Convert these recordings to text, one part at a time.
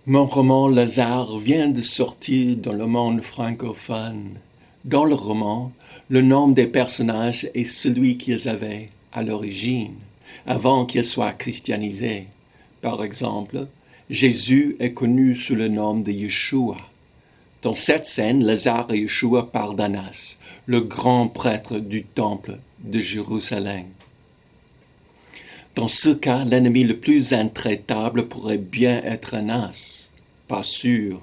Mon roman Lazare vient de sortir dans le monde francophone. Dans le roman, le nom des personnages est celui qu'ils avaient à l'origine, avant qu'ils soient christianisés. Par exemple, Jésus est connu sous le nom de Yeshua. Dans cette scène, Lazare et Yeshua parlent d'Annas, le grand prêtre du temple de Jérusalem. Dans ce cas, l'ennemi le plus intraitable pourrait bien être Annas. Pas sûr.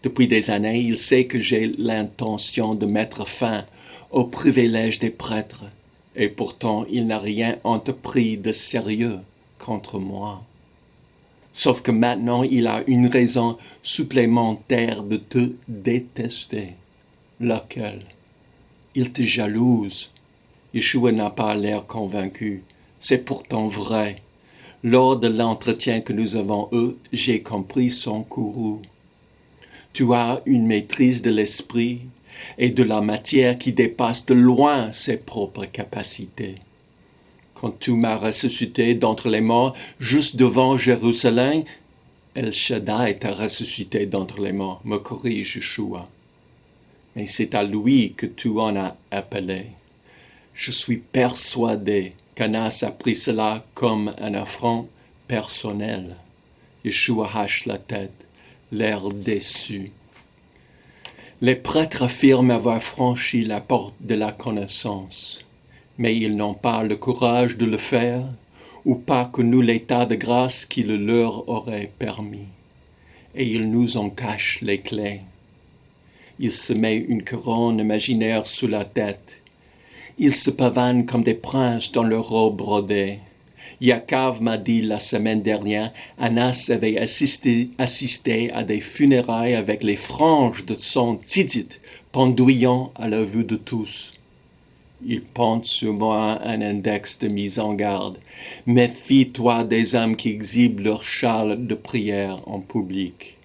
Depuis des années, il sait que j'ai l'intention de mettre fin aux privilèges des prêtres, et pourtant il n'a rien entrepris de sérieux contre moi. Sauf que maintenant il a une raison supplémentaire de te détester. Laquelle? Il te jalouse. Yeshua n'a pas l'air convaincu. C'est pourtant vrai. Lors de l'entretien que nous avons eu, j'ai compris son courroux. Tu as une maîtrise de l'esprit et de la matière qui dépasse de loin ses propres capacités. Quand tu m'as ressuscité d'entre les morts, juste devant Jérusalem, El Shaddai t'a ressuscité d'entre les morts, me corrige Yeshua. Mais c'est à lui que tu en as appelé. Je suis persuadé qu'Annas a pris cela comme un affront personnel. Yeshua hache la tête, l'air déçu. Les prêtres affirment avoir franchi la porte de la connaissance, mais ils n'ont pas le courage de le faire, ou pas connu l'état de grâce qui le leur aurait permis. Et ils nous en cachent les clés. Ils se mettent une couronne imaginaire sous la tête. Ils se pavanent comme des princes dans leurs robes brodées. Yaakov m'a dit la semaine dernière, Annas avait assisté à des funérailles avec les franges de son tzitzit pendouillant à la vue de tous. Il pend sur moi un index de mise en garde. Méfie-toi des hommes qui exhibent leur châle de prière en public.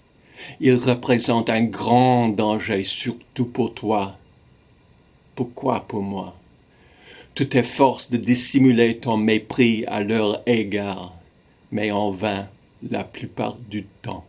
Ils représentent un grand danger, surtout pour toi. Pourquoi pour moi? Tu t'efforces de dissimuler ton mépris à leur égard, mais en vain la plupart du temps.